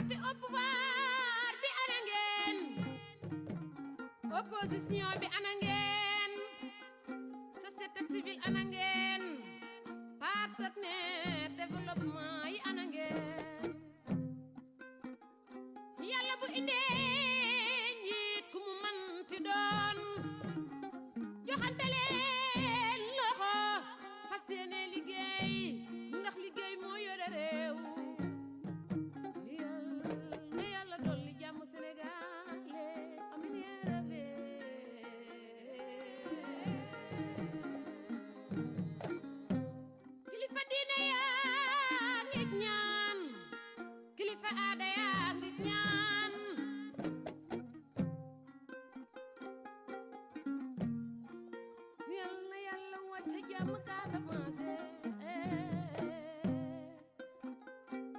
parti au pouvoir bi ana ngeen opposition bi ana ngeen société civile ana ngeen partenaire développement yi ana ngeen yàlla bu indee njiit ku mu manti doon joxante leen loxo fas yéene liggéey ndax liggéey moo yore réew na yàlla dolli jàmm Sénégal amin yaa rabbi kilifa diine yaa ngi ñaan kilifa aada yaa ngi ñaan yal na yàlla wàcce jàmm Casamance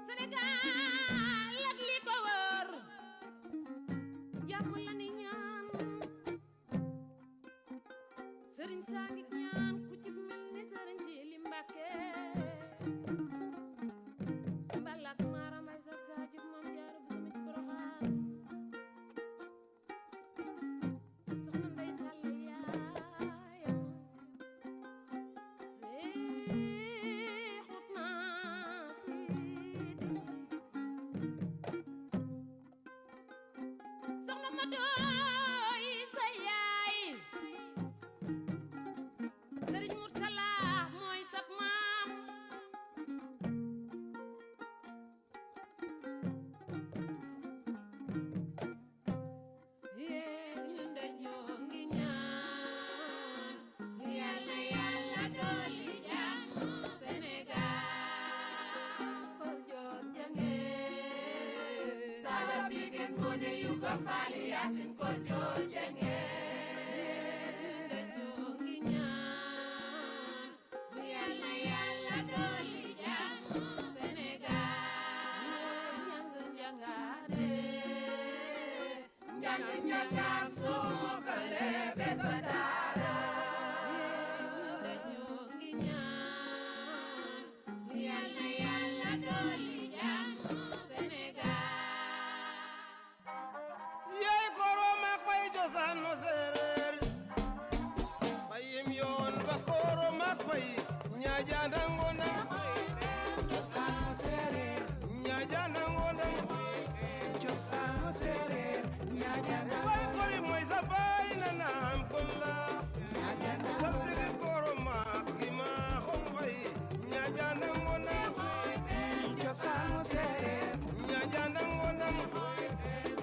Sénégal ak li ko wër jàmm la ni ñaan sëriñ saa ngi ñaan ku ci mel ni sëriñ si li Mbàkke mbalak maara may sax saa jub moom jaaru bu sama ci Poroxaan soxna Ndey Sall yaayam seexut naa siidi soxna ma doy sa yaay sëriñ Murtala mooy sab maam yéen ñun dañoo ngi ñaan yàlla yàlla dolli jàmm Sénégal kor joor jange Sala Biguet Ngoné Yuga Faali Yaasin Kor Joor Jenge dañoo ngi ñaan yàlla yàlla dolli jàmm Sénégal ñang njangaane njàng njangaan soo mokkale besa daara dañoo ngi ñaan yàlla yàlla dolli jàmm Sénégal yey koro mak fay cosaan no seereer fayim yoon ba koro mak fay ñaajandango nam cosaanu séeréer ñaajandango nam cosaanu séeréer ñaajana way kori moy sa baay nanam kolla saltigi koro mak gima xom fay ñaajandango nam cosaanu séeréer ñaajandango nam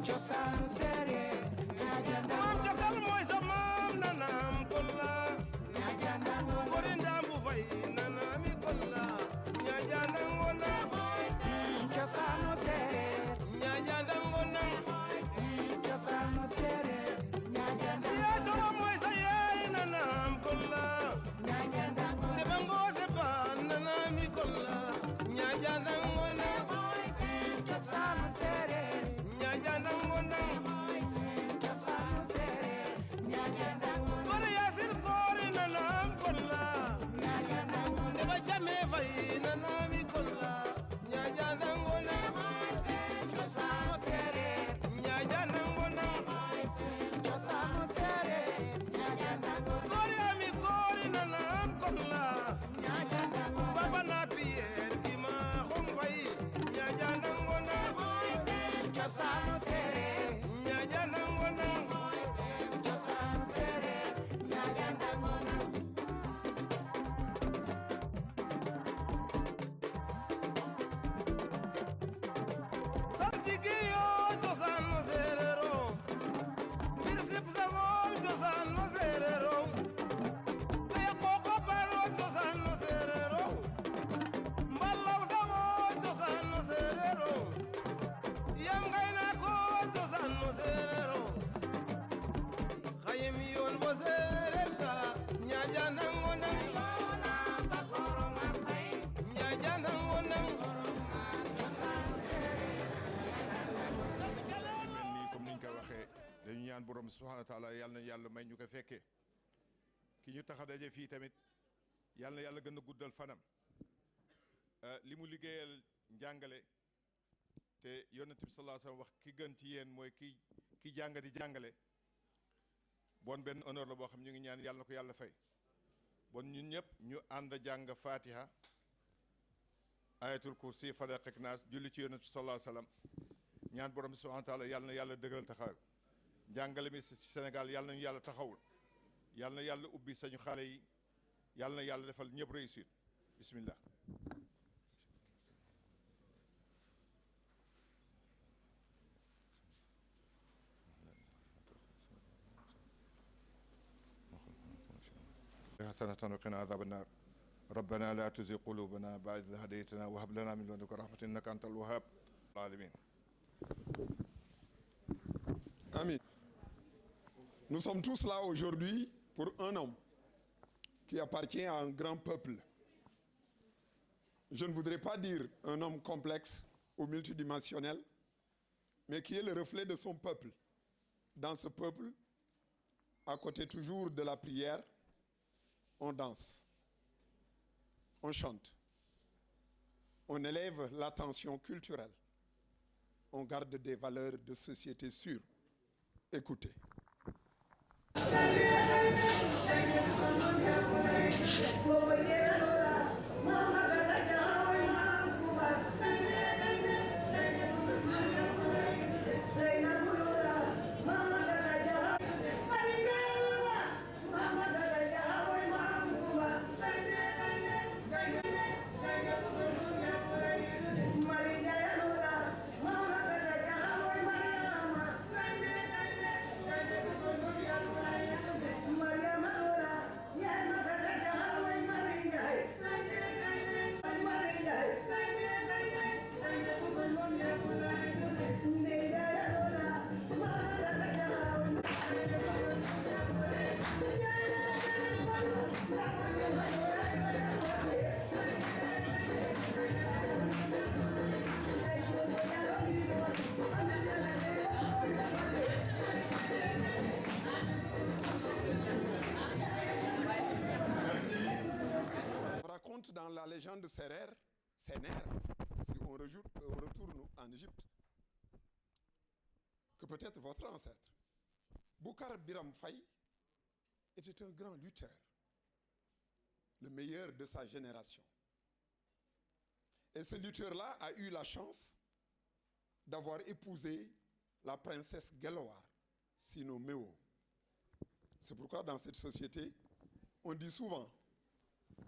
cosaanu séeréer ñaajana mam jokal moy sa mam nanam kolla ñaajana kori ndambu fay nanami kolla ñaajandango nam cosaanu séeréer ñaajandango nam cosaanu séeréer ñaajana yaa toro moy sa yaay nanam kolla ñaajana ndema ngoose ba nanami kolla ñaajandango nam cosaanu séeréer ñaajandango nam cosaanu séeréer ñaajana kori yasin kori nanam kolla ñaajana ndema jame fay nanami kolla ñaajandango nam cosaanu séeréer ñaajandango nam cosaanu séeréer ñaajana kori ami kori nanam kolla ñaajana baba na piyer gima xom fay ñaajandango nam cosaanu séeréer ñaajandango nam cosaanu séeréer ñaajana saltigi yo cosaan no seerero mbir sip sango cosaan no seerero kaya koko baro cosaan no seerero mbalaw sango cosaan no seerero yam ngayna ko cosaan no seerero xayim yoon bo seereer ka ñaajandango nang ñaajandango nang nii comme niñ koy waxee dañu ñaan borom subhanahu wa taala yàlla na yàlla may ñu ko fekkee ki ñu tax a daje fii tamit yàlla na yàlla gën a guddal fanam li mu liggéeyal njàngale te yonent bi sallallahu alayhi wasallam wax ki gën ci yéen mooy ki jàng di jàngale bon benn honneur la boo xam ñu ngi ñaan yàlla na ko yàlla fay bon ñun ñëpp ñu ànd jàng fatiha ayatul kursi falaq ak naas julli ci yonent bi sallallahu alayhi wasallam ñaan borom bi subhanahu wa taala yàlla na yàlla dëgëral taxaw jàngale mi ci Sénégal yàlla nañu yàlla taxawul yàlla na yàlla ubbi sañu xale yi yàlla na yàlla defal ñëpp réussir bismillah حسنة وقنا عذاب النار ربنا لا تزغ قلوبنا بعد إذ هديتنا وهب لنا من لدنك رحمة إنك أنت الوهاب العالمين Amin. Nous sommes tous là aujourd'hui pour un homme qui appartient à un grand peuple. Je ne voudrais pas dire un homme complexe ou multidimensionnel, mais qui est le reflet de son peuple. Dans ce peuple, à côté toujours de la prière, on danse, on chante, on élève l'attention culturelle, on garde des valeurs de société sûres. Écoutez. Dans la légende de Sénère, si on retourne en Égypte, que peut-être votre ancêtre, Boucar Biram Faye, était un grand lutteur, le meilleur de sa génération. Et ce lutteur-là a eu la chance d'avoir épousé la princesse Gelowar, Sino Meo. C'est pourquoi dans cette société, on dit souvent,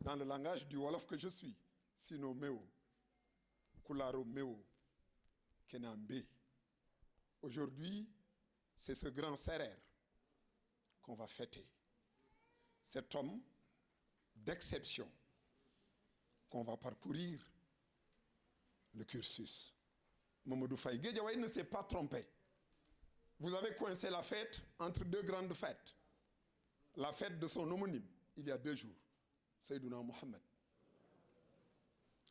dans le langage du Wolof que je suis, Sino Meo, Kularo Meo, Kenambe. Aujourd'hui, c'est ce grand Sérère qu'on va fêter. Cet homme d'exception qu'on va parcourir le cursus. Mamadou Faye Guédiawaye ne s'est pas trompé. Vous avez coincé la fête entre deux grandes fêtes. La fête de son homonyme, il y a 2 jours. Sayyiduna Mohammed.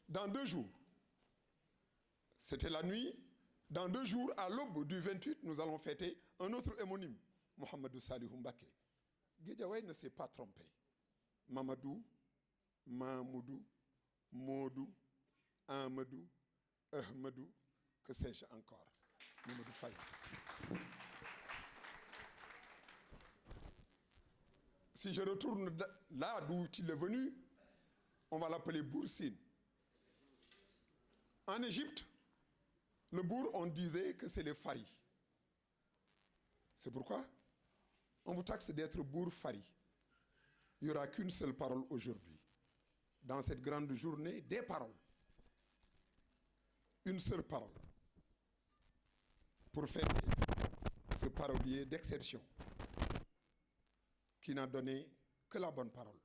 Dans 2 jours, c'était la nuit. Dans 2 jours, à l'aube du 28, nous allons fêter un autre homonyme, Mohamedou Salihou Mbacké. Guédiawaye ne s'est pas trompé. Mamadou, Mamoudou, Modou, Amadou, Ahmadou, que sais-je encore. Mamadou Faye. Si je retourne là d'où il est venu, on va l'appeler Boursine. En Égypte, le bourg, on disait que c'est les faris. C'est pourquoi on vous taxe d'être bourg fari. Il n'y aura qu'une seule parole aujourd'hui. Dans cette grande journée, des paroles. Une seule parole. Pour fêter ce parolier d'exception qui n'a donné que la bonne parole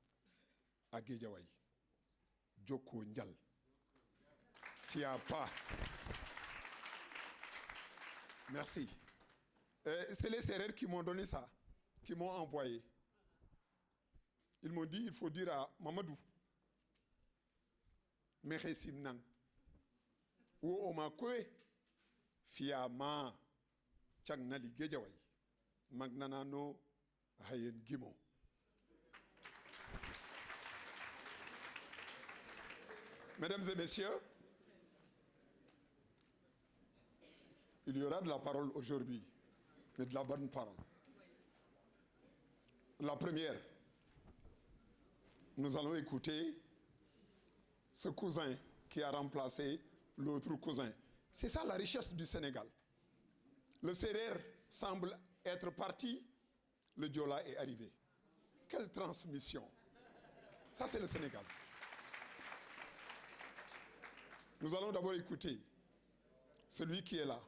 à Guédiawaye. Djoko Ndial. Fiapa. Merci. C'est les Sérères qui m'ont donné ça, qui m'ont envoyé. Ils m'ont dit, il faut dire à Mamadou, Meresim Nang, ou Omakwe, Fiama, Tchagnali Guédiawaye, Magnanano, Hayen Gimo. Mesdames et messieurs, Il y aura de la parole aujourd'hui, mais de la bonne parole. La première, nous allons écouter ce cousin qui a remplacé l'autre cousin. C'est ça la richesse du Sénégal. Le Sérère semble être parti, le Diola est arrivé. Quelle transmission! Ça, c'est le Sénégal. Nous allons d'abord écouter celui qui est là,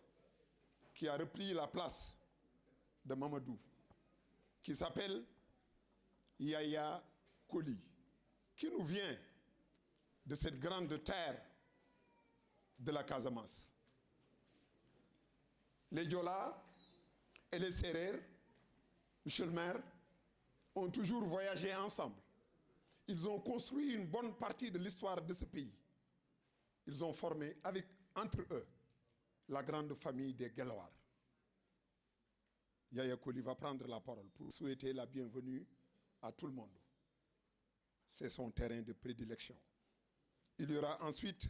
qui a repris la place de Mamadou, qui s'appelle Yaya Koli, qui nous vient de cette grande terre de la Casamance. Les Diola et les Sérères, monsieur le maire, ont toujours voyagé ensemble. Ils ont construit une bonne partie de l'histoire de ce pays. Ils ont formé entre eux la grande famille des Guelwaar. Yaya Koli va prendre la parole pour souhaiter la bienvenue à tout le monde. C'est son terrain de prédilection. Il y aura ensuite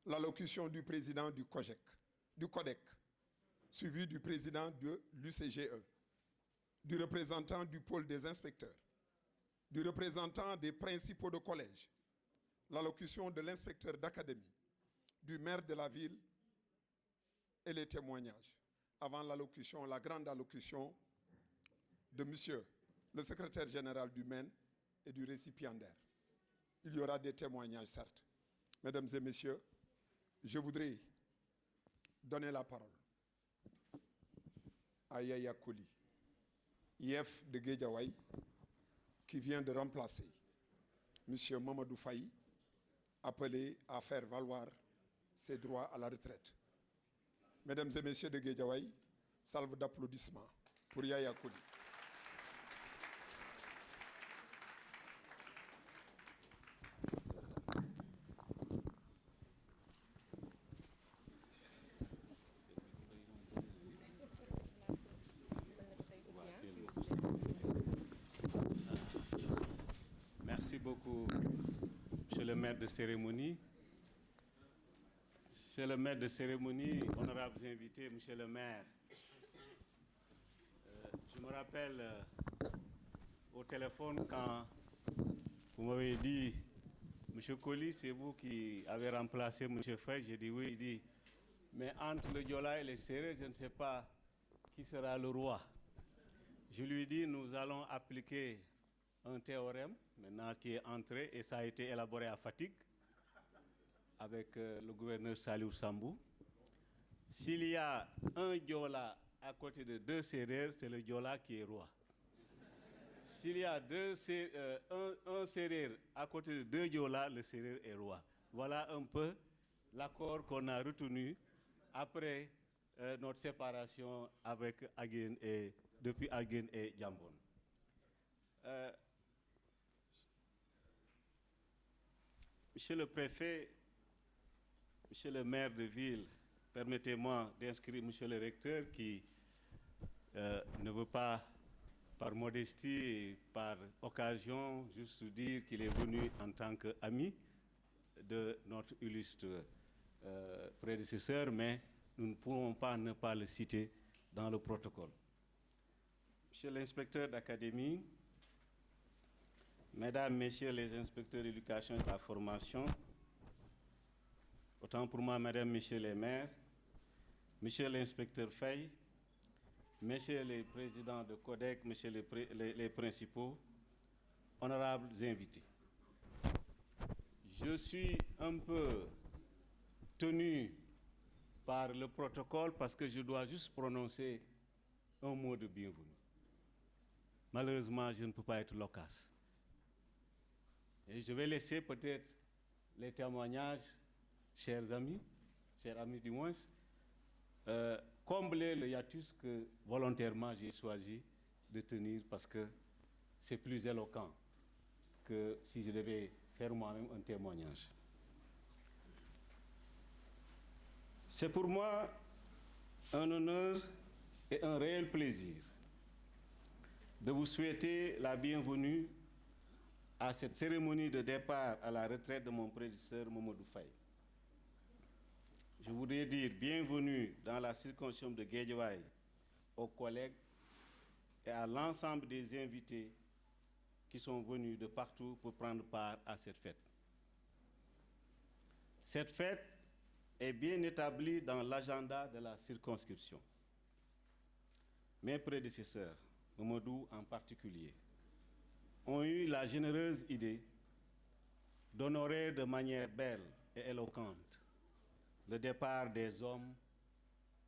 l'allocution du président du CODEC, suivi du président de l'UCGE, du représentant du pôle des inspecteurs, du représentant des principaux de collège, l'allocution de l'inspecteur d'académie, du maire de la ville et les témoignages. Avant l'allocution, la grande allocution de monsieur le secrétaire général du MEN et du récipiendaire. Il y aura des témoignages, certes. Mesdames et messieurs, je voudrais donner la parole à Yaya Koli, IF de Guédiawaye, qui vient de remplacer monsieur Mamadou Faye, appelé à faire valoir ses droits à la retraite. Mesdames et messieurs de Guédiawaye, salve d'applaudissements pour Yaya Koli. Merci beaucoup, monsieur le maître de cérémonie. Monsieur le maître de cérémonie, honorables invités, monsieur le maire. Je me rappelle au téléphone quand vous m'avez dit, monsieur Koli, c'est vous qui avez remplacé monsieur Faye. J'ai dit oui. Il dit, mais entre le Diola et les Sérères, je ne sais pas qui sera le roi. Je lui ai dit, nous allons appliquer un théorème, maintenant qui est entré, et ça a été élaboré à Fatick, avec le gouverneur Salif Sambou. S'il y a un Diola à côté de deux Sérères, c'est le Diola qui est roi. S'il y a un Sérère à côté de deux Diola, le Sérère est roi. Voilà un peu l'accord qu'on a retenu après notre séparation avec depuis Aguène et Djambon. Monsieur le préfet, monsieur le maire de ville, permettez-moi d'inscrire monsieur le recteur qui ne veut pas, par modestie et par occasion, juste dire qu'il est venu en tant qu'ami de notre illustre prédécesseur, mais nous ne pourrons pas ne pas le citer dans le protocole. Monsieur l'inspecteur d'académie, mesdames, messieurs les inspecteurs d'éducation et de la formation, autant pour moi, mesdames, messieurs les maires, monsieur l'inspecteur Faye, messieurs les présidents de CODEC, messieurs les principaux, honorables invités. Je suis un peu tenu par le protocole parce que je dois juste prononcer un mot de bienvenue. Malheureusement, je ne peux pas être loquace. Et je vais laisser peut-être les témoignages, chers amis du moins, combler le hiatus que volontairement j'ai choisi de tenir parce que c'est plus éloquent que si je devais faire moi-même un témoignage. C'est pour moi un honneur et un réel plaisir de vous souhaiter la bienvenue à cette cérémonie de départ à la retraite de mon prédécesseur Mamadou Faye. je voudrais dire bienvenue dans la circonscription de Guédiawaye aux collègues et à l'ensemble des invités qui sont venus de partout pour prendre part à cette fête. Cette fête est bien établie dans l'agenda de la circonscription. Mes prédécesseurs, Mamadou en particulier, ont eu la généreuse idée d'honorer de manière belle et éloquente le départ des hommes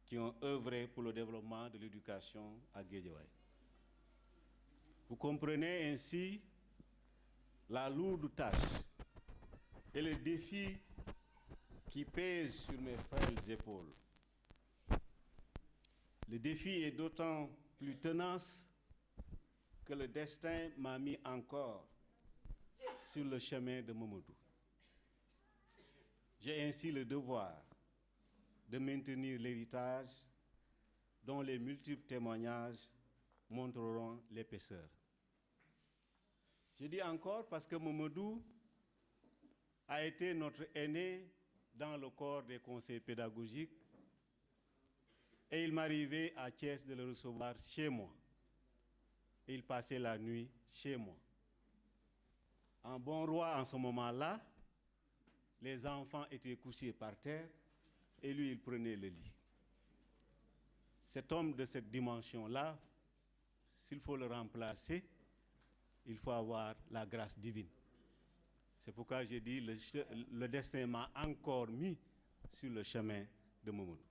qui ont œuvré pour le développement de l'éducation à Guédiawaye. Vous comprenez ainsi la lourde tâche et le défi qui pèse sur mes frêles épaules. Le défi est d'autant plus tenace que le destin m'a mis encore sur le chemin de Mamadou. J'ai ainsi le devoir de maintenir l'héritage dont les multiples témoignages montreront l'épaisseur. Je dis encore parce que Mamadou a été notre aîné dans le corps des conseils pédagogiques et il m'arrivait à Thiès de le recevoir chez moi. Et il passait la nuit chez moi. En bon roi, en ce moment-là, les enfants étaient couchés par terre et lui, il prenait le lit. Cet homme de cette dimension-là, s'il faut le remplacer, il faut avoir la grâce divine. C'est pourquoi j'ai dit le destin m'a encore mis sur le chemin de Mamadou.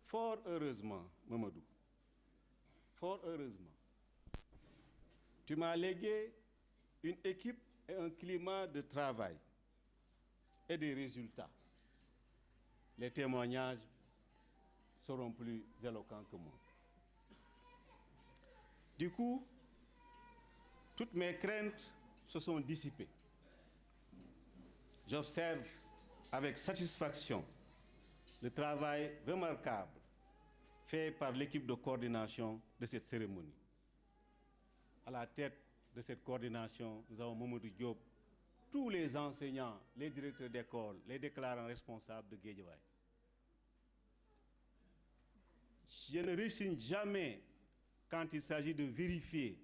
Fort heureusement, Mamadou, fort heureusement, tu m'as légué une équipe et un climat de travail et des résultats. Les témoignages seront plus éloquents que moi. Du coup, toutes mes craintes se sont dissipées. J'observe avec satisfaction le travail remarquable fait par l'équipe de coordination de cette cérémonie. À la tête de cette coordination, nous avons Mamadou Diop, tous les enseignants, les directeurs d'école, les déclarants responsables de Guédiawaye. Je ne résigne jamais quand il s'agit de vérifier,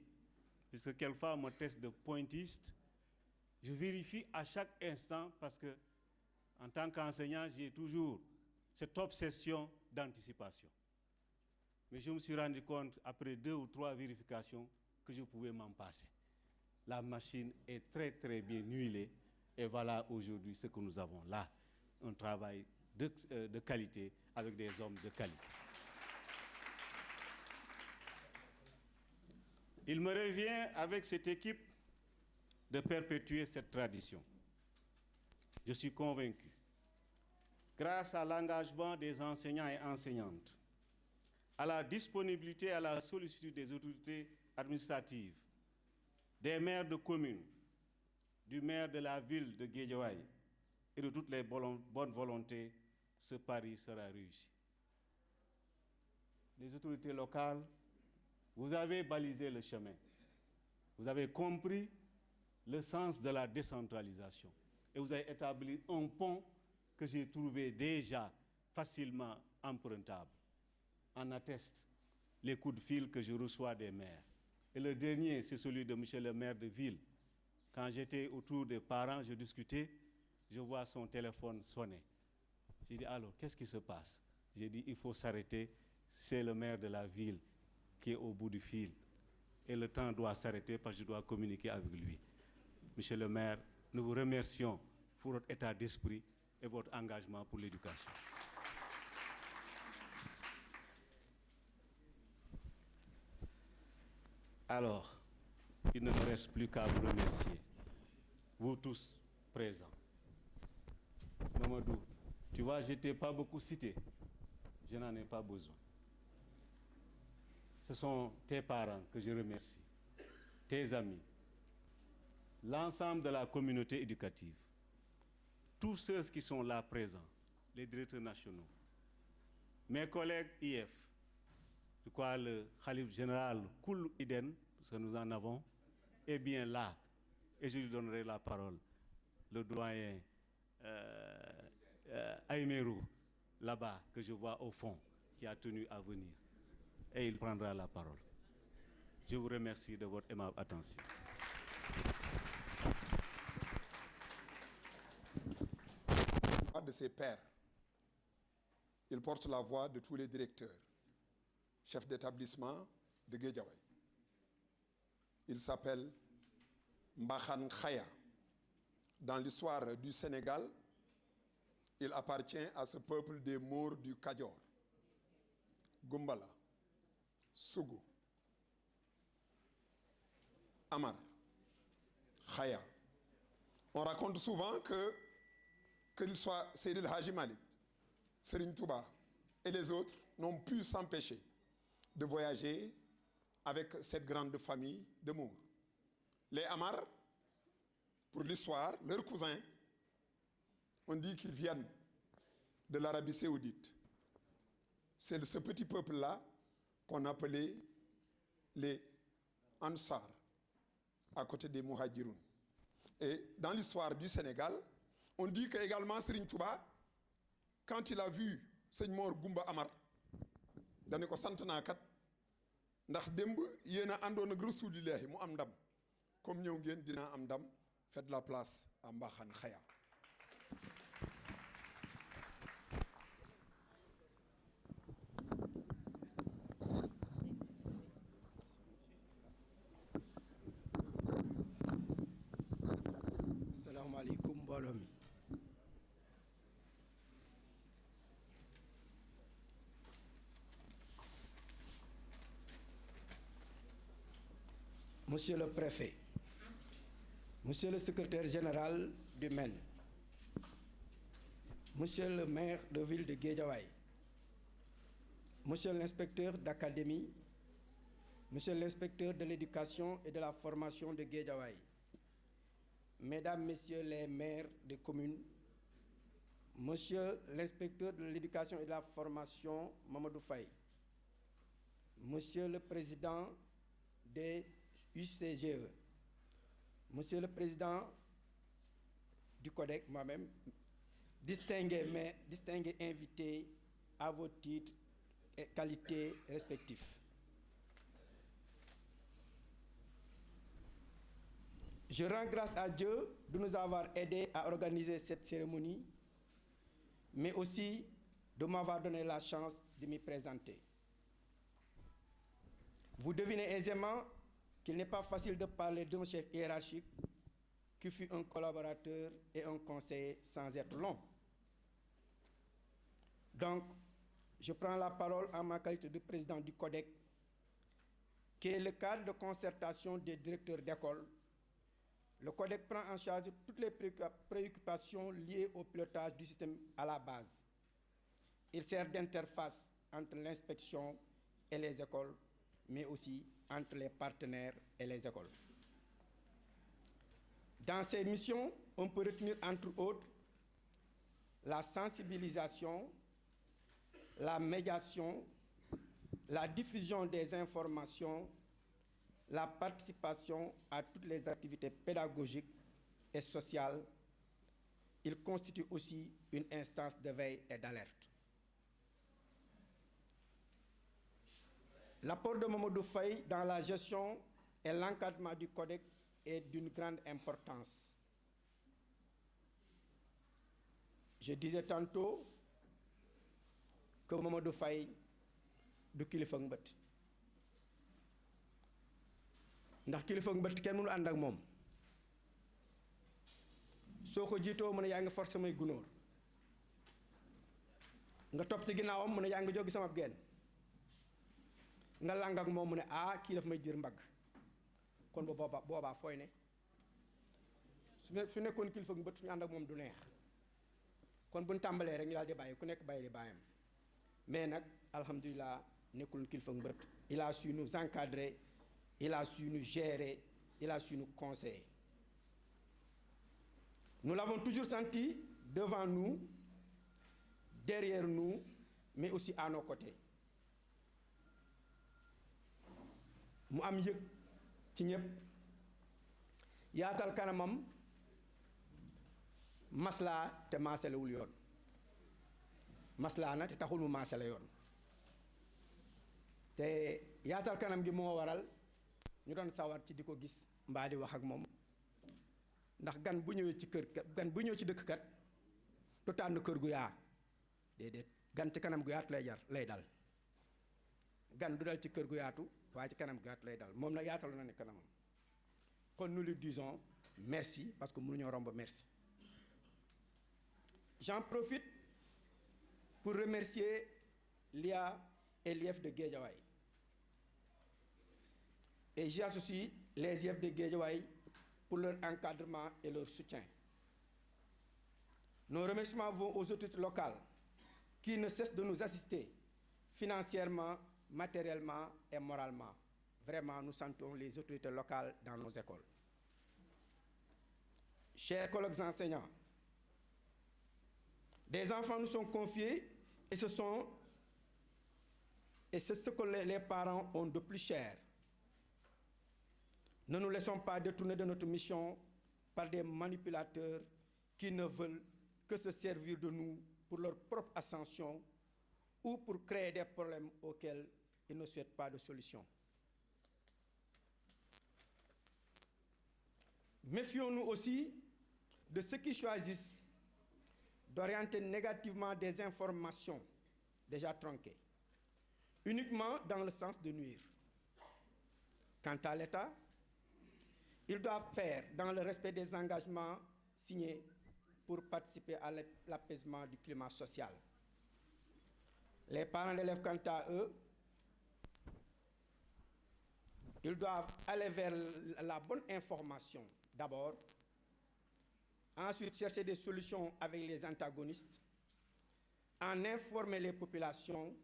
puisque quelquefois mon test de pointiste, je vérifie à chaque instant parce que, en tant qu'enseignant, j'ai toujours cette obsession d'anticipation. Mais je me suis rendu compte, après 2 ou 3 vérifications, que je pouvais m'en passer. La machine est très très bien huilée et voilà aujourd'hui ce que nous avons là, un travail de qualité avec des hommes de qualité. Il me revient avec cette équipe de perpétuer cette tradition. Je suis convaincu, grâce à l'engagement des enseignants et enseignantes, à la disponibilité et à la sollicitude des autorités administratives, des maires de communes, du maire de la ville de Guédiawaye et de toutes les bonnes volontés, ce pari sera réussi. Les autorités locales, vous avez balisé le chemin. Vous avez compris le sens de la décentralisation. Et vous avez établi un pont que j'ai trouvé déjà facilement empruntable. En attestent les coups de fil que je reçois des maires. Et le dernier, c'est celui de monsieur le maire de ville. Quand j'étais autour des parents, je discutais, je vois son téléphone sonner. J'ai dit, alors, qu'est-ce qui se passe? J'ai dit, il faut s'arrêter, c'est le maire de la ville qui est au bout du fil. Et le temps doit s'arrêter parce que je dois communiquer avec lui. Monsieur le maire, nous vous remercions pour votre état d'esprit et votre engagement pour l'éducation. Alors, il ne me reste plus qu'à vous remercier, vous tous présents. Mamadou, tu vois, je ne t'ai pas beaucoup cité, je n'en ai pas besoin. Ce sont tes parents que je remercie, tes amis, l'ensemble de la communauté éducative, tous ceux qui sont là présents, les directeurs nationaux, mes collègues IF, je crois le Khalif général Koul Iden, parce que nous en avons, est bien là, et je lui donnerai la parole, le doyen Aïmerou, là-bas, que je vois au fond, qui a tenu à venir. Et il prendra la parole. Je vous remercie de votre aimable attention. De ses pairs. Il porte la voix de tous les directeurs, chefs d'établissement de Guédiawaye. Il s'appelle Mbakhan Khaya. Dans l'histoire du Sénégal, il appartient à ce peuple des Maures du Kadior, Gumbala, Sougou, Amar, Khaya. On raconte souvent qu'il soit Seydil Hadji Malik, Serigne Touba et les autres n'ont pu s'empêcher de voyager avec cette grande famille de Mour. Les Amar, pour l'histoire, leurs cousins, on dit qu'ils viennent de l'Arabie Saoudite. C'est ce petit peuple-là qu'on appelait les Ansar, à côté des Muhajiroun. Et dans l'histoire du Sénégal, on dit qu'également Serigne Touba, quand il a vu Serigne Mor Goumba Amar, dane ko sant naa kat ndax démb yéen a àndoon ak Rasulillahi mu am ndam comme ñëw ngeen dinaa am ndam, faites la place à Mbakhan Khaya. Asalaamaaleykum mbooloo mi. Monsieur le préfet, monsieur le secrétaire général du MEN, monsieur le maire de ville de Guédiawaye, monsieur l'inspecteur d'académie, monsieur l'inspecteur de l'éducation et de la formation de Guédiawaye, mesdames, messieurs les maires des communes, monsieur l'inspecteur de l'éducation et de la formation Mamadou Faye, monsieur le président des UCGE, monsieur le président du CODEC, moi-même, distingués invités à vos titres et qualités respectifs. Je rends grâce à Dieu de nous avoir aidés à organiser cette cérémonie, mais aussi de m'avoir donné la chance de m'y présenter. Vous devinez aisément qu'il n'est pas facile de parler d'un chef hiérarchique qui fut un collaborateur et un conseiller sans être long. Donc, je prends la parole en ma qualité de président du CODEC, qui est le cadre de concertation des directeurs d'école. Le CODEC prend en charge toutes les préoccupations liées au pilotage du système à la base. Il sert d'interface entre l'inspection et les écoles, mais aussi entre les partenaires et les écoles. Dans ces missions, on peut retenir entre autres la sensibilisation, la médiation, la diffusion des informations, la participation à toutes les activités pédagogiques et sociales. Il constitue aussi une instance de veille et d'alerte. L'apport de Mamadou Faye dans la gestion et l'encadrement du CODEC est d'une grande importance. Je disais tantôt que Mamadou Faye du kilifa mbët ndax kilifa mbët kenn mënu ànd ak moom soo ko jiitoo mu ne yaa ngi forcé samay gunóor nga topp ci ginnaawam mu ne yaa ngi jógi sama genn nga lang ak moom mu ne ah kii daf may jër mbagg kon ba boobaa fooy ne su nekkoon kilifa mbët ñu ànd ak moom du neex kon buñ tàmbalee rek ñu daal di bàyyi ku nekk bàyyi di bàyyam mais nag alhamdulilah nekkul kilifa mbët il a su nous encadrer, il a su nous gérer, il a su nous conseiller. Nous l'avons toujours senti devant nous, derrière nous, mais aussi à nos côtés. mu am yëg ci ñëpp yaatal kanamam maslaa te maasalewul yoon maslaa na te taxul mu maasale yoon te yaatal kanam gi moo waral ñu doon sawar ci di ko gis mbaa di wax ak moom ndax gan bu ñëwee ci dëkk kat du tànn kër gu yaa déedéet gan ci kanam gu yaatu lay dal gan du dal ci kër gu yaatu waaye ci kanam gu yaatu lay dal moom nag yaatalu na ne kanamam kon nous lui disons merci parce que mënuñoo romb merci. J'en profite pour remercier l'IA et l'IEF de Guédiawaye et j'associe les IEF de Guédiawaye pour leur encadrement et leur soutien. Nos remerciements vont aux autorités locales qui ne cessent de nous assister financièrement, matériellement et moralement. Vraiment, nous sentons les autorités locales dans nos écoles. Chers collègues enseignants, des enfants nous sont confiés et c'est ce que les parents ont de plus cher. Ne nous laissons pas détourner de notre mission par des manipulateurs qui ne veulent que se servir de nous pour leur propre ascension ou pour créer des problèmes auxquels ils ne souhaitent pas de solution. Méfions-nous aussi de ceux qui choisissent d'orienter négativement des informations déjà tronquées, uniquement dans le sens de nuire. Quant à l'État, il doit faire dans le respect des engagements signés pour participer à l'apaisement du climat social. Les parents d'élèves, quant à eux, ils doivent aller vers la bonne information d'abord, ensuite chercher des solutions avec les antagonistes, en informer les populations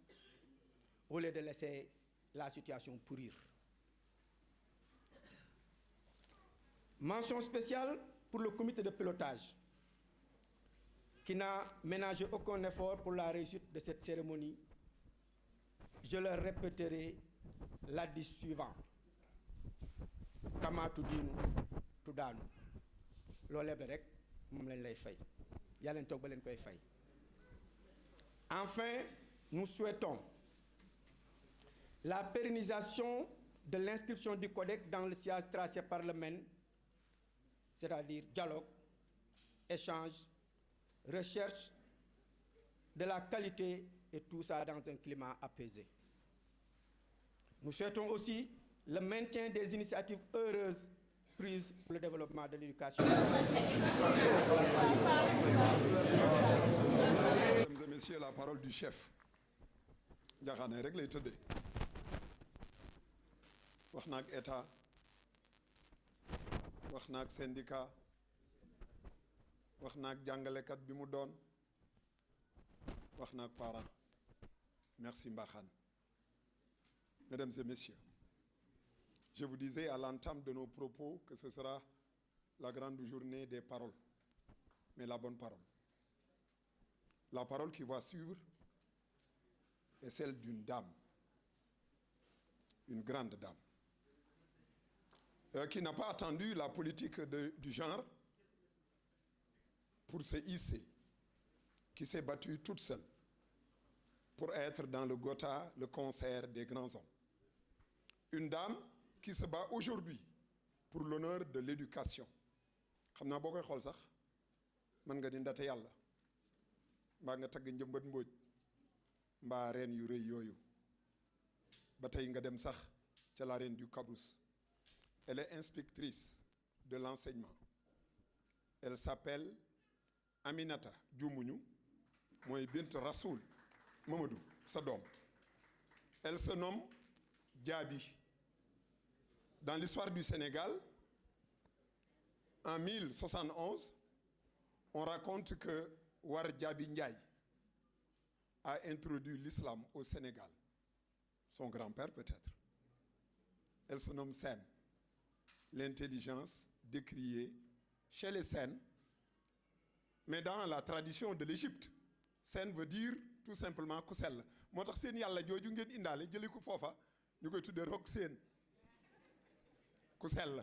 au lieu de laisser la situation pourrir. Mention spéciale pour le comité de pilotage qui n'a ménagé aucun effort pour la réussite de cette cérémonie. Je leur répéterai l'hadith suivant. Kama tudinu tudanu. Lolé rek mom lañ lay fay. Yalla tok ba len koy fay. Enfin, nous souhaitons la pérennisation de l'inscription du codex dans le sillage tracé par le MEN, c'est-à-dire dialogue, échange, recherche de la qualité et tout ça dans un climat apaisé. Nous souhaitons aussi le maintien des initiatives heureuses prises pour le développement de l'éducation. Mesdames et messieurs, la parole du chef. Ndiakhane rek lay tëddee wax na ak état wax na ak syndicat wax na ak jàngalekat bi mu doon wax na ak parents. Merci Mbakhane. Mesdames et messieurs, je vous disais à l'entame de nos propos que ce sera la grande journée des paroles, mais la bonne parole. La parole qui va suivre est celle d'une dame, une grande dame, qui n'a pas attendu la politique du genre pour se hisser, qui s'est battue toute seule pour être dans le Gotha, le concert des grands hommes. Une dame qui se bat aujourd'hui pour l'honneur de l'éducation. Xam naa boo koy xool sax mën nga di ndate yàlla mbaa nga tagg njëmbat mbóoj mbaa reen yu rëy yooyu ba tey nga dem sax ca la reine du Cabrousse. Elle est inspectrice de l'enseignement. Elle s'appelle Aminata Dioumuñu mooy bint Rasoul Mamadou sa doom. Elle se nomme Diaby. Dans l'histoire du Sénégal, en 1071, on raconte que War Diaby Ndiaye a introduit l'islam au Sénégal. Son grand-père peut-être. Elle se nomme Sène. L'intelligence décriée chez les Sènes, mais dans la tradition de l'Égypte, Sène veut dire tout simplement ku sell. Moo tax seen yàlla jooju ngeen indaale jëlee ko foofa ñu koy tuddee rok seen ku sell.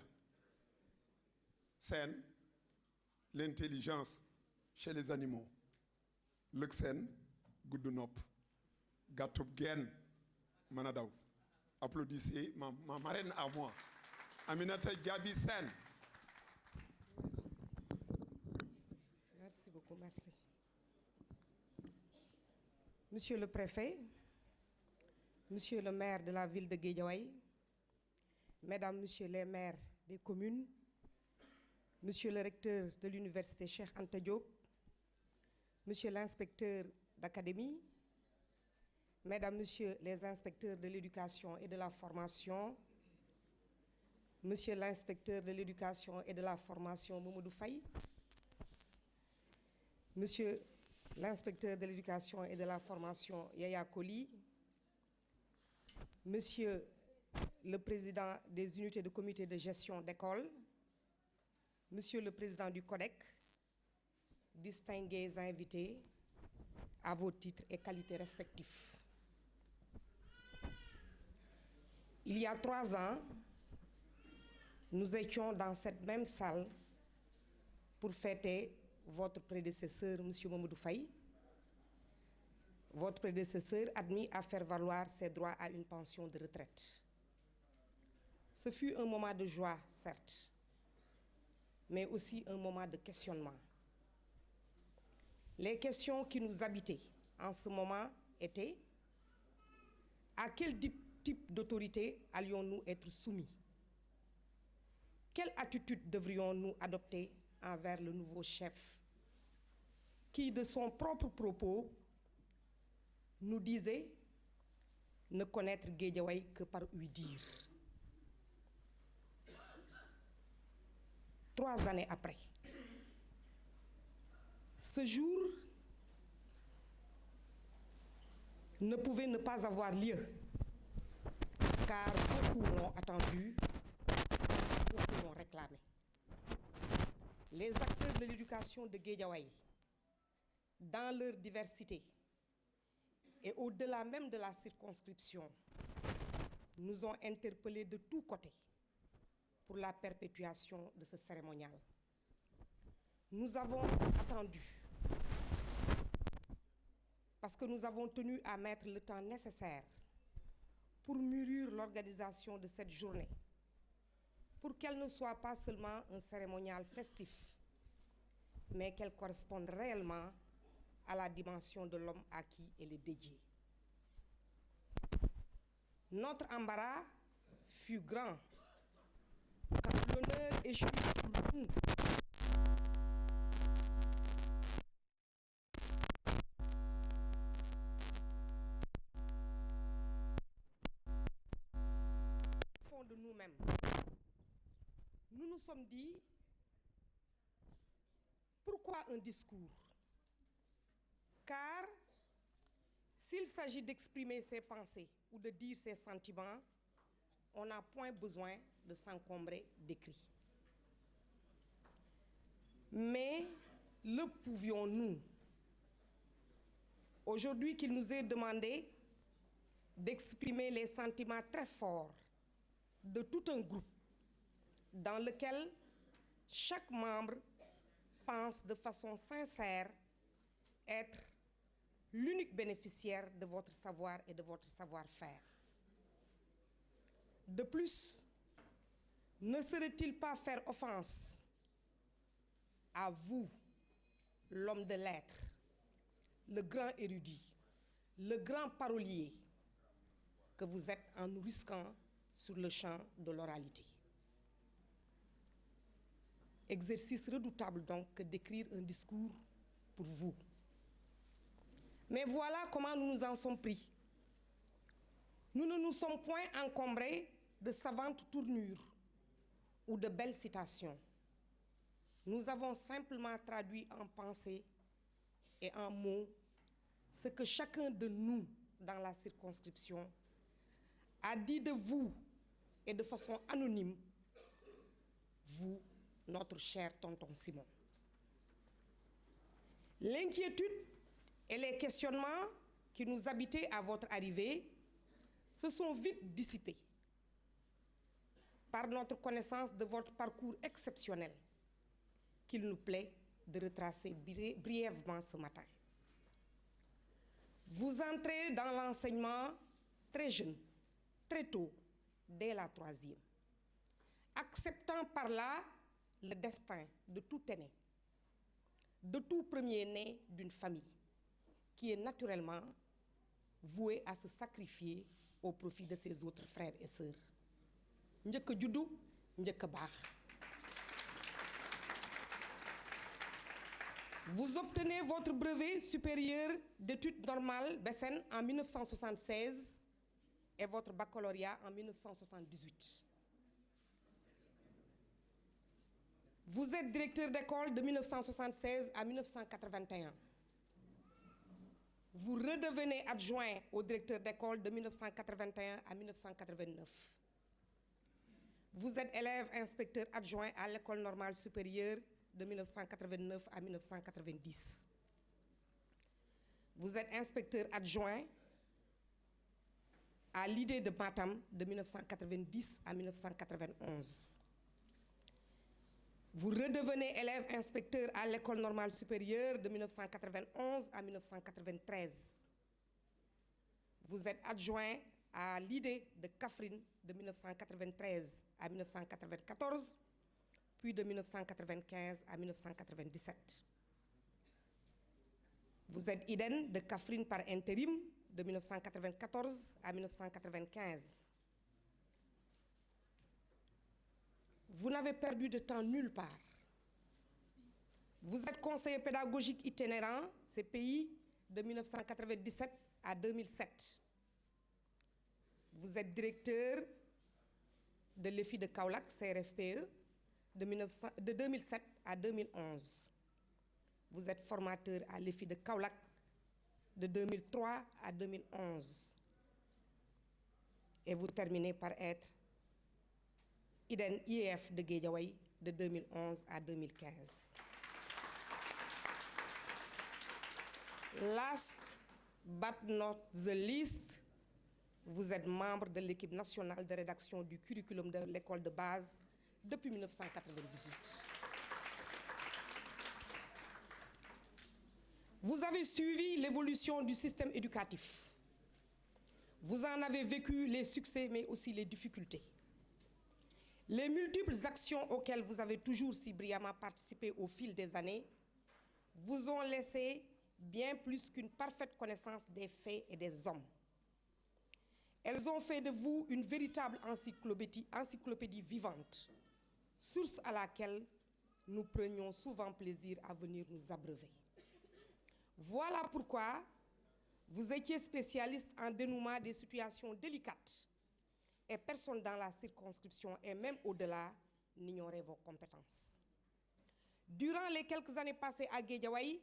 Sène, l'intelligence chez les animaux. Lëg seen gudd nopp gàttub geen mën a daw. Applaudissez ma marraine à moi, Aminata Diaby Sène. Merci beaucoup, merci. Monsieur le préfet, monsieur le maire de la ville de Guédiawaye, mesdames, messieurs les maires des communes, monsieur le recteur de l'université Cheikh Anta Diop, monsieur l'inspecteur d'académie, mesdames, messieurs les inspecteurs de l'éducation et de la formation, monsieur l'inspecteur de l'éducation et de la formation Mamadou Faye, monsieur l'inspecteur de l'éducation et de la formation Yaya Koli, monsieur le président des unités de comité de gestion d'école, monsieur le président du CODEC, distingués invités à vos titres et qualités respectifs. Il y a 3 ans, nous étions dans cette même salle pour fêter votre prédécesseur, M. Mamadou Faye, votre prédécesseur admis à faire valoir ses droits à une pension de retraite. Ce fut un moment de joie, certes, mais aussi un moment de questionnement. Les questions qui nous habitaient en ce moment étaient: à quel type d'autorité allions-nous être soumis? Quelle attitude devrions-nous adopter envers le nouveau chef qui, de son propre propos, nous disait ne connaître Guédiawaye que par ouï-dire? 3 années après, ce jour ne pouvait ne pas avoir lieu, car beaucoup l'ont attendu, beaucoup l'ont réclamé. Les acteurs de l'éducation de Guédiawaye, dans leur diversité et au-delà même de la circonscription, nous ont interpellés de tous côtés pour la perpétuation de ce cérémonial. Nous avons attendu parce que nous avons tenu à mettre le temps nécessaire pour mûrir l'organisation de cette journée, pour qu'elle ne soit pas seulement un cérémonial festif, mais qu'elle corresponde réellement à la dimension de l'homme à qui elle est dédiée. Notre embarras fut grand quand l'honneur échut sur nous. Au fond de nous-mêmes, nous nous sommes dit: pourquoi un discours? Car s'il s'agit d'exprimer ses pensées ou de dire ses sentiments, on n'a point besoin de s'encombrer d'écrits. Mais le pouvions-nous? Aujourd'hui qu'il nous est demandé d'exprimer les sentiments très forts de tout un groupe dans lequel chaque membre pense de façon sincère être l'unique bénéficiaire de votre savoir et de votre savoir-faire. De plus, ne serait-il pas faire offense à vous, l'homme de lettres, le grand érudit, le grand parolier que vous êtes en nous risquant sur le champ de l'oralité? Exercice redoutable donc que d'écrire un discours pour vous. Mais voilà comment nous nous en sommes pris. Nous ne nous sommes point encombrés de savantes tournures ou de belles citations. Nous avons simplement traduit en pensée et en mots ce que chacun de nous dans la circonscription a dit de vous et de façon anonyme, vous, notre cher tonton Simon. L'inquiétude et les questionnements qui nous habitaient à votre arrivée se sont vite dissipés par notre connaissance de votre parcours exceptionnel qu'il nous plaît de retracer brièvement ce matin. Vous entrez dans l'enseignement très jeune, très tôt, dès la 3e, acceptant par là le destin de tout aîné, de tout premier-né d'une famille, qui est naturellement voué à se sacrifier au profit de ses autres frères et sœurs. Njëkk a juddu, njëkk a baax. Vous obtenez votre brevet supérieur d'études normales BESSEN en 1976 et votre baccalauréat en 1978. Vous êtes directeur d'école de 1976 à 1981. Vous redevenez adjoint au directeur d'école de 1981 à 1989. Vous êtes élève inspecteur adjoint à l'école normale supérieure de 1989 à 1990. Vous êtes inspecteur adjoint à l'ID de Matam de 1990 à 1991. Vous redevenez élève inspecteur à l'école normale supérieure de 1991 à 1993. Vous êtes adjoint à l'ID de Kaffrine de 1993 à 1994, puis de 1995 à 1997. Vous êtes IDEN de Kaffrine par intérim de 1994 à 1995. Vous n'avez perdu de temps nulle part. Vous êtes conseiller pédagogique itinérant, CPI, de 1997 à 2007. Vous êtes directeur de l'EFI de Kaolack, CRFPE, de 2007 à 2011. Vous êtes formateur à l'EFI de Kaolack de 2003 à 2011. Et vous terminez par être IDEN IEF de Guédiawaye de 2011 à 2015. Last but not the least, vous êtes membre de l'équipe nationale de rédaction du curriculum de l'école de base depuis 1998. Vous avez suivi l'évolution du système éducatif. Vous en avez vécu les succès, mais aussi les difficultés. Les multiples actions auxquelles vous avez toujours si brillamment participé au fil des années vous ont laissé bien plus qu'une parfaite connaissance des faits et des hommes. Elles ont fait de vous une véritable encyclopédie vivante, source à laquelle nous prenions souvent plaisir à venir nous abreuver. Voilà pourquoi vous étiez spécialiste en dénouement des situations délicates et personne dans la circonscription et même au-delà n'ignorait vos compétences. Durant les quelques années passées à Guédiawaye,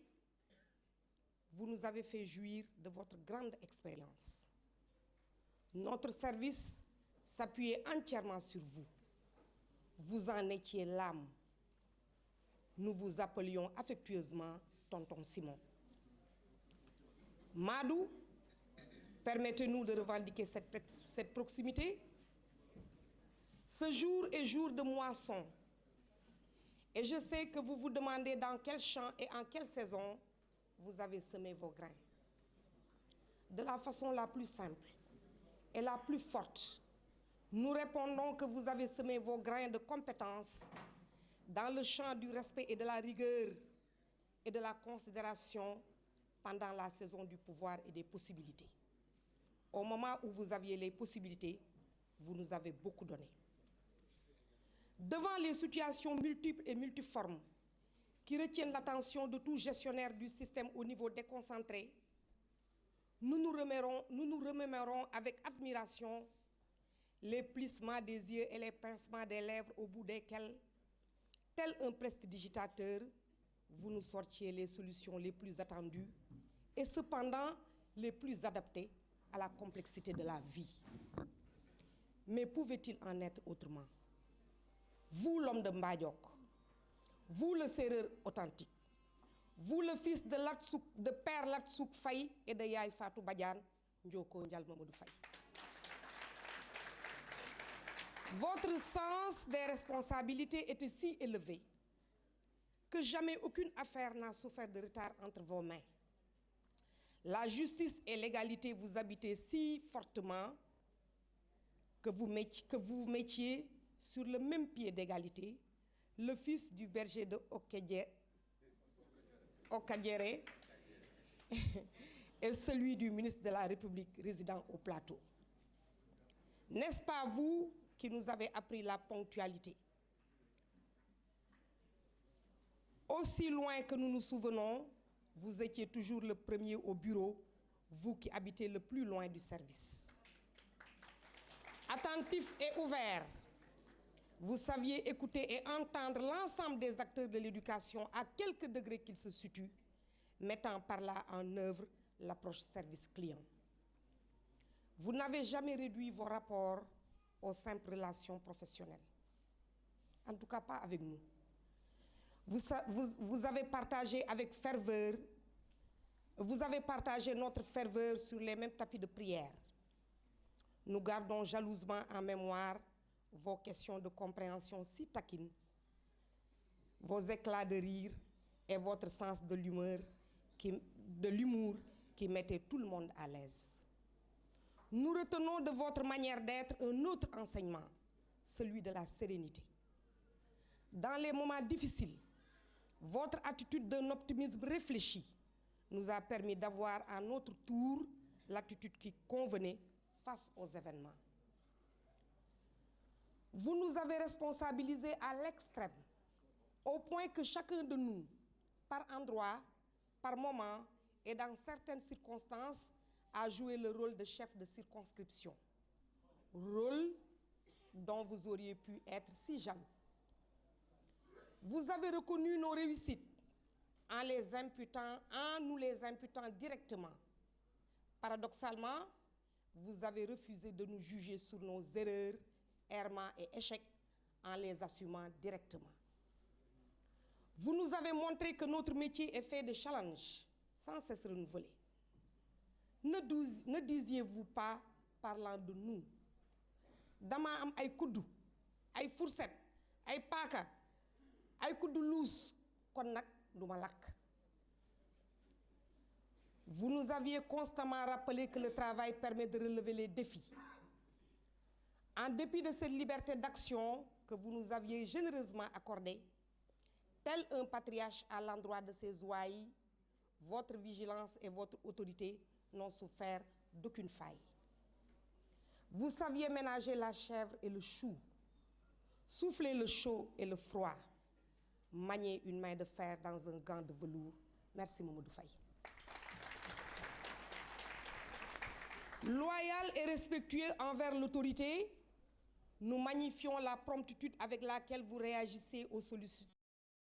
vous nous avez fait jouir de votre grande expérience. Notre service s'appuyait entièrement sur vous. Vous en étiez l'âme. Nous vous appelions affectueusement Tonton Simon. Madou, permettez-nous de revendiquer cette proximité. Ce jour est jour de moisson. Et je sais que vous vous demandez dans quel champ et en quelle saison vous avez semé vos grains. De la façon la plus simple et la plus forte, nous répondons que vous avez semé vos grains de compétences dans le champ du respect et de la rigueur et de la considération pendant la saison du pouvoir et des possibilités. Au moment où vous aviez les possibilités, vous nous avez beaucoup donné. Devant les situations multiples et multiformes qui retiennent l'attention de tout gestionnaire du système au niveau déconcentré, nous nous remémorons avec admiration les plissements des yeux et les pincements des lèvres au bout desquels, tel un prestidigitateur, vous nous sortiez les solutions les plus attendues et cependant les plus adaptées à la complexité de la vie. Mais pouvait-il en être autrement? Vous, l'homme de Mbadiok, vous, le Sérère authentique, vous, le fils de Père Latsouk Faye et de Yaye Fatou Badiane, Ndioko Ndial Mamadou Faye. Votre sens des responsabilités était si élevé que jamais aucune affaire n'a souffert de retard entre vos mains. La justice et l'égalité vous habitaient si fortement que vous mettiez sur le même pied d'égalité le fils du berger de Okadiéré et celui du ministre de la République résidant au plateau. N'est-ce pas vous qui nous avez appris la ponctualité? Aussi loin que nous nous souvenons, vous étiez toujours le premier au bureau, vous qui habitez le plus loin du service. Attentif et ouvert, vous saviez écouter et entendre l'ensemble des acteurs de l'éducation à quelque degré qu'ils se situent, mettant par là en œuvre l'approche service client. Vous n'avez jamais réduit vos rapports aux simples relations professionnelles. En tout cas, pas avec nous. Vous avez partagé avec ferveur, vous avez partagé notre ferveur sur les mêmes tapis de prière. Nous gardons jalousement en mémoire vos questions de compréhension si taquines, vos éclats de rire et votre sens de l'humour qui mettait tout le monde à l'aise. Nous retenons de votre manière d'être un autre enseignement, celui de la sérénité. Dans les moments difficiles, votre attitude d'un optimisme réfléchi nous a permis d'avoir à notre tour l'attitude qui convenait face aux événements. Vous nous avez responsabilisés à l'extrême, au point que chacun de nous, par endroit, par moment et dans certaines circonstances, a joué le rôle de chef de circonscription, rôle dont vous auriez pu être si jaloux. Vous avez reconnu nos réussites en nous les imputant directement. Paradoxalement, vous avez refusé de nous juger sur nos erreurs, errements et échecs en les assumant directement. Vous nous avez montré que notre métier est fait de challenges sans cesse renouvelés. Ne disiez-vous pas, parlant de nous, dama am ay kuddu, ay fourchette, ay paaka, ay kuddu luus, kon nak duma lakk. Vous nous aviez constamment rappelé que le travail permet de relever les défis. En dépit de cette liberté d'action que vous nous aviez généreusement accordée, tel un patriarche à l'endroit de ses ouailles, votre vigilance et votre autorité n'ont souffert d'aucune faille. Vous saviez ménager la chèvre et le chou, souffler le chaud et le froid, manier une main de fer dans un gant de velours. Merci Mamadou Faye. Loyal et respectueux envers l'autorité, nous magnifions la promptitude avec laquelle vous réagissez aux